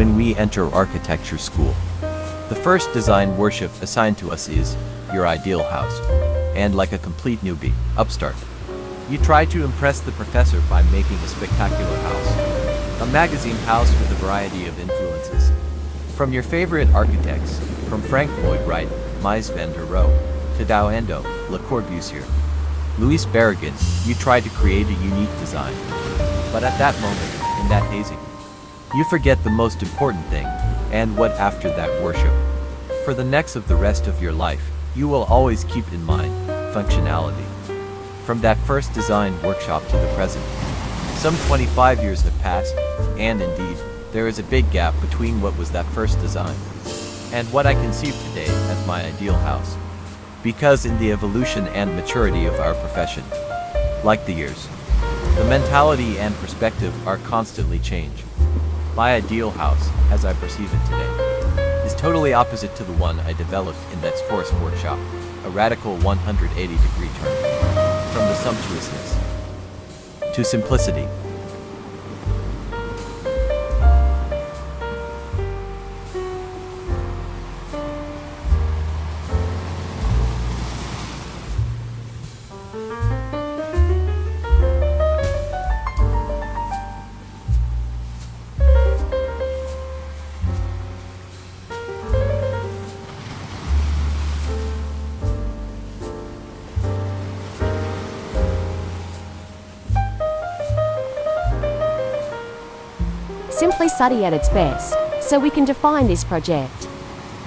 when we enter architecture school. The first design workshop assigned to us is your ideal house. And like a complete newbie, upstart, you try to impress the professor by making a spectacular house. A magazine house with a variety of influences. From your favorite architects, from Frank Lloyd Wright, Mies van der Rohe, to Ando, Le Corbusier, Louis Barragan, you try to create a unique design. But at that moment, in that hazing, you forget the most important thing, and what after that worship. For the next of the rest of your life, you will always keep in mind functionality. From that first design workshop to the present, some 25 years have passed, and indeed, there is a big gap between what was that first design and what I conceive today as my ideal house. Because in the evolution and maturity of our profession, like the years, the mentality and perspective are constantly changed. My ideal house, as I perceive it today, is totally opposite to the one I developed in that first workshop, a radical 180-degree turn, from the sumptuousness to simplicity. Simply study at its best, so we can define this project.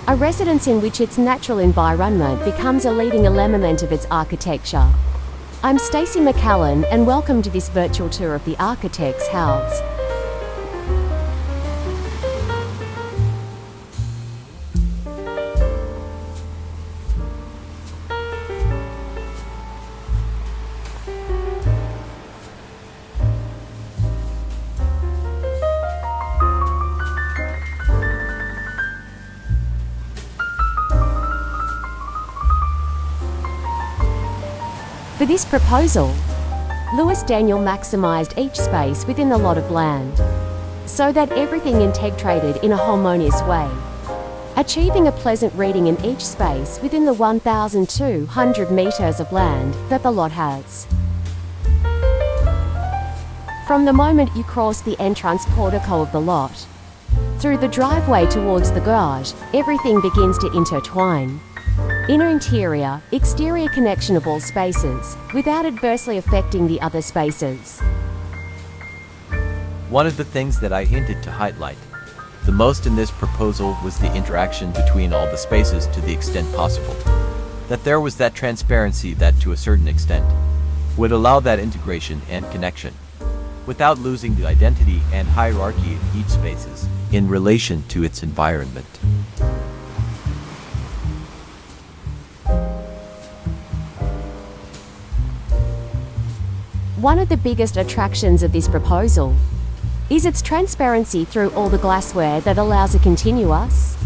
A residence in which its natural environment becomes a leading element of its architecture. I'm Stacey McCallan and welcome to this virtual tour of the architect's house. For this proposal, Louis Daniel maximised each space within the lot of land, so that everything integrated in a harmonious way, achieving a pleasant reading in each space within the 1,200 metres of land that the lot has. From the moment you cross the entrance portico of the lot, through the driveway towards the garage, everything begins to intertwine. Inner interior, exterior connection of all spaces, without adversely affecting the other spaces. One of the things that I hinted to highlight the most in this proposal was the interaction between all the spaces to the extent possible. That there was that transparency that to a certain extent would allow that integration and connection, without losing the identity and hierarchy of each spaces in relation to its environment. One of the biggest attractions of this proposal is its transparency through all the glassware that allows a continuous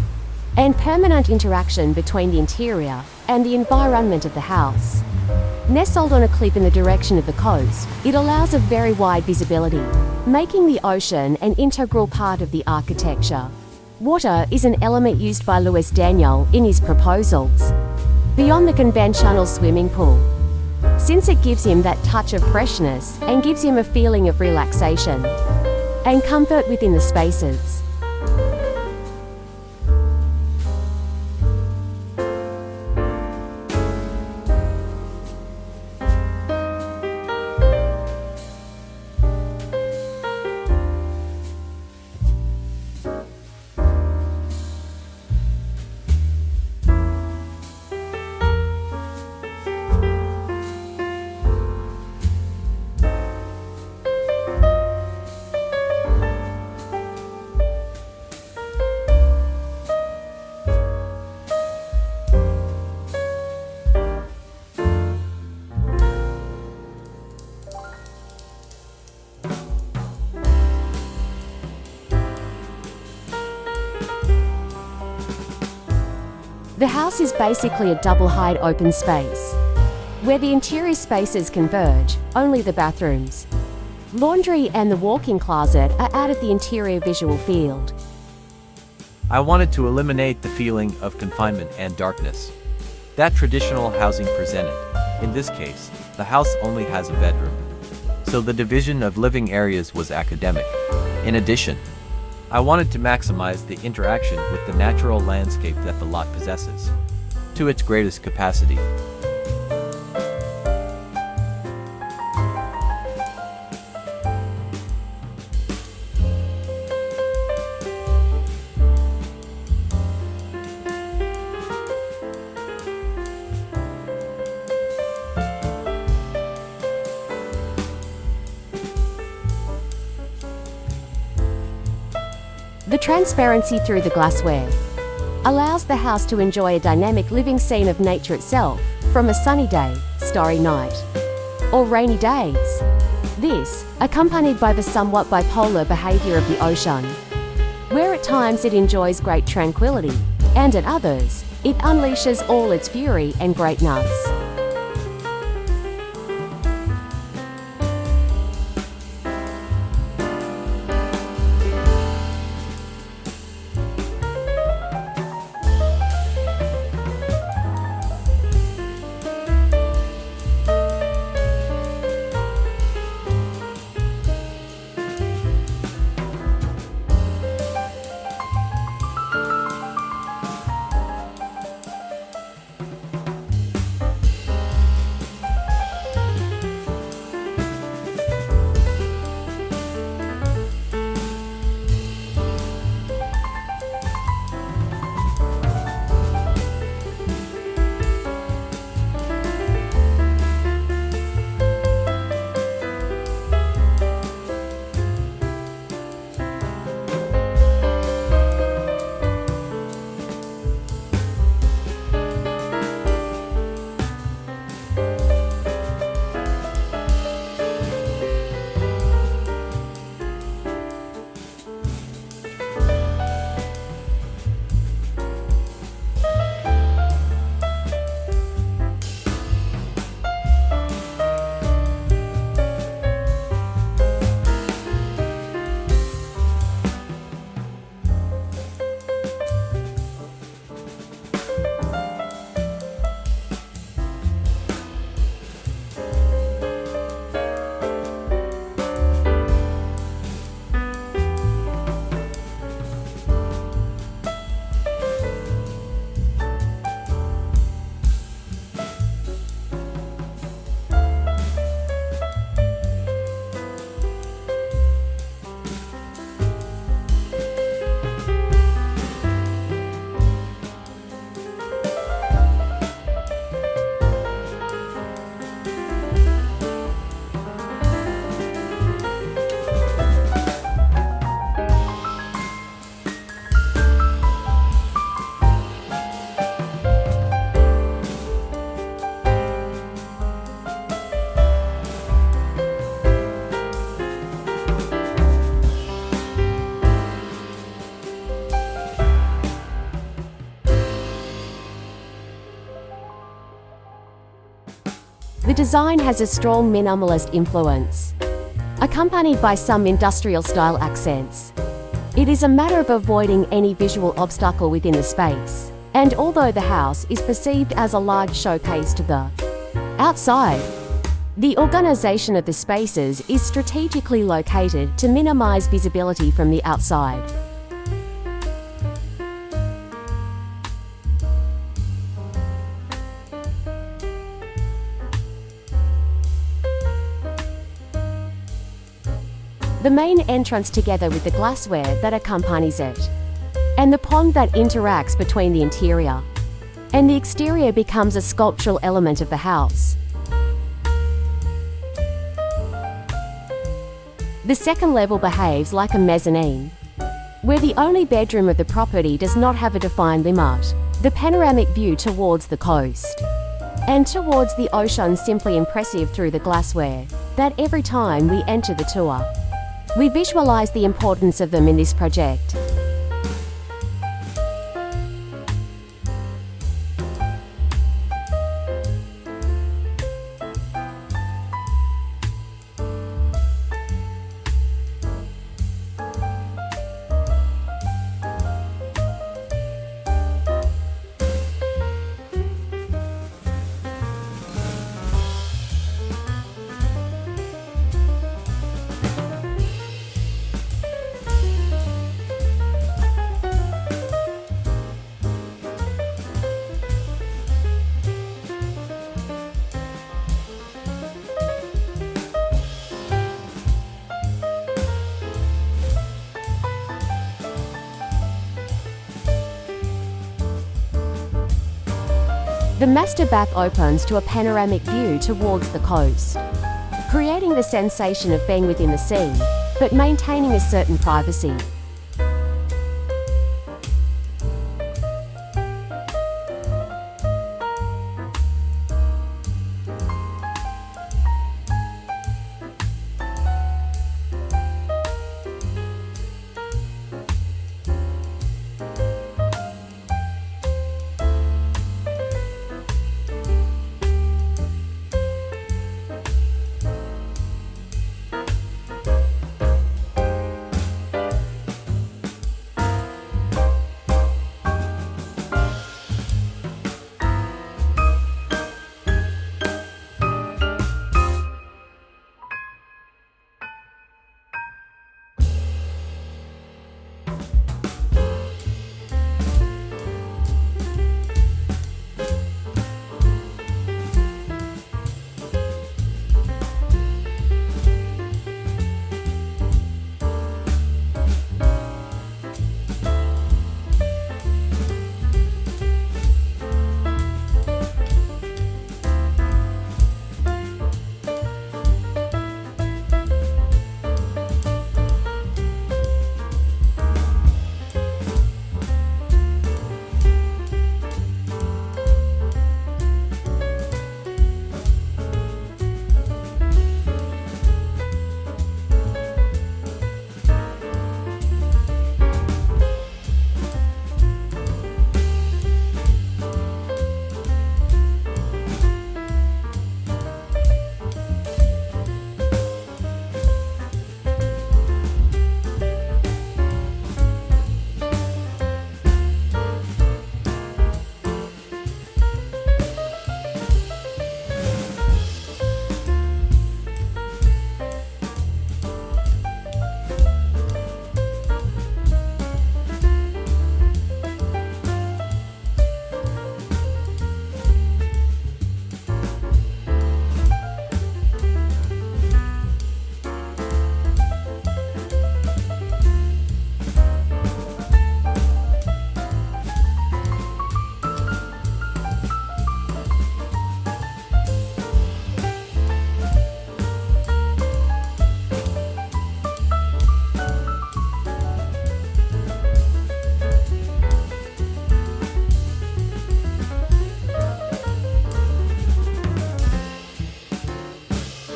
and permanent interaction between the interior and the environment of the house. Nestled on a cliff in the direction of the coast, it allows a very wide visibility, making the ocean an integral part of the architecture. Water is an element used by Louis Daniel in his proposals, beyond the conventional swimming pool, since it gives him that touch of freshness and gives him a feeling of relaxation and comfort within the spaces. The house is basically a double-height open space, where the interior spaces converge, only the bathrooms, laundry and the walk-in closet are out of the interior visual field. I wanted to eliminate the feeling of confinement and darkness that traditional housing presented. In this case, the house only has a bedroom, so the division of living areas was academic. In addition, I wanted to maximize the interaction with the natural landscape that the lot possesses to its greatest capacity. The transparency through the glassware allows the house to enjoy a dynamic living scene of nature itself, from a sunny day, starry night, or rainy days. This, accompanied by the somewhat bipolar behavior of the ocean, where at times it enjoys great tranquility, and at others, it unleashes all its fury and greatness. The design has a strong minimalist influence, accompanied by some industrial-style accents. It is a matter of avoiding any visual obstacle within the space, and although the house is perceived as a large showcase to the outside, the organization of the spaces is strategically located to minimize visibility from the outside. The main entrance together with the glassware that accompanies it, and the pond that interacts between the interior and the exterior becomes a sculptural element of the house. The second level behaves like a mezzanine, where the only bedroom of the property does not have a defined limit. The panoramic view towards the coast and towards the ocean simply impressive through the glassware that every time we enter the tour, we visualize the importance of them in this project. The master bath opens to a panoramic view towards the coast, creating the sensation of being within the sea, but maintaining a certain privacy.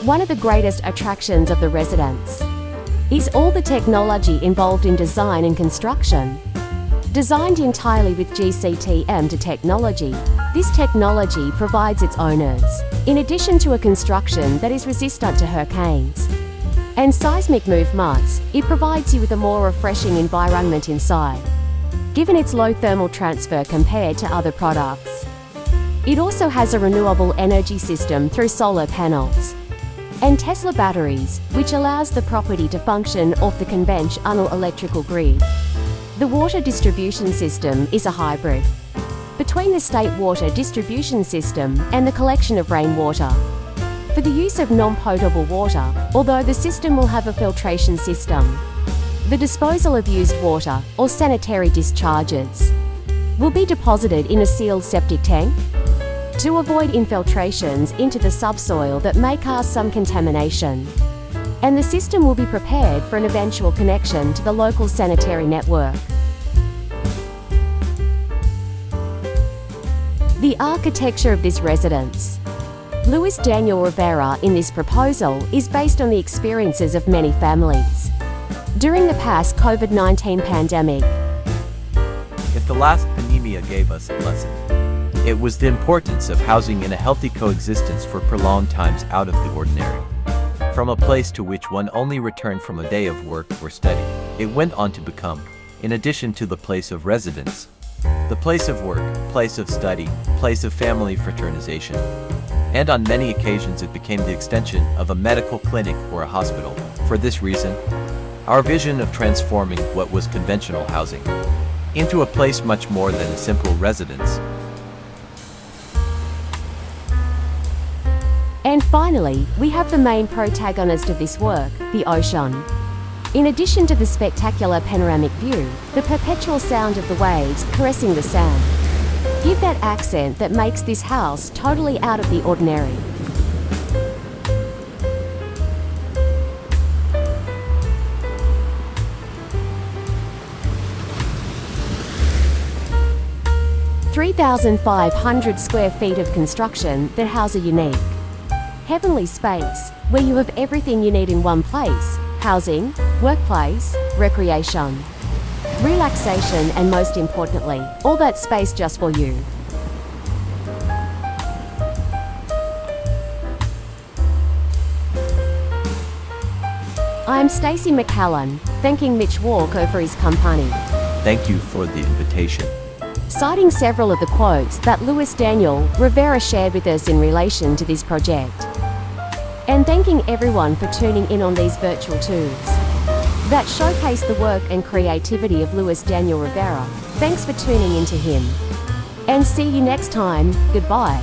One of the greatest attractions of the residence is all the technology involved in design and construction. Designed entirely with GCTM to technology, this technology provides its owners, in addition to a construction that is resistant to hurricanes and seismic movements, it provides you with a more refreshing environment inside, given its low thermal transfer compared to other products. It also has a renewable energy system through solar panels and Tesla batteries, which allows the property to function off the conventional electrical grid. The water distribution system is a hybrid between the state water distribution system and the collection of rainwater for the use of non-potable water, although the system will have a filtration system. The disposal of used water or sanitary discharges will be deposited in a sealed septic tank to avoid infiltrations into the subsoil that may cause some contamination. And the system will be prepared for an eventual connection to the local sanitary network. The architecture of this residence, Luis Daniel Rivera, in this proposal is based on the experiences of many families during the past COVID-19 pandemic. If the last pandemia gave us a lesson, it was the importance of housing in a healthy coexistence for prolonged times out of the ordinary. From a place to which one only returned from a day of work or study, it went on to become, in addition to the place of residence, the place of work, place of study, place of family fraternization, and on many occasions it became the extension of a medical clinic or a hospital. For this reason, our vision of transforming what was conventional housing into a place much more than a simple residence. And finally, we have the main protagonist of this work, the ocean. In addition to the spectacular panoramic view, the perpetual sound of the waves caressing the sand Give that accent that makes this house totally out of the ordinary. (3,500 square feet of construction that house a unique, heavenly space where you have everything you need in one place: housing, workplace, recreation, relaxation, and most importantly, all that space just for you. I'm Stacey McCallan, thanking Mitch Walker for his company, Thank you for the invitation. citing several of the quotes that Luis Daniel Rivera shared with us in relation to this project, and thanking everyone for tuning in on these virtual tours that showcase the work and creativity of Luis Daniel Rivera. Thanks for tuning into him, and see you next time. Goodbye.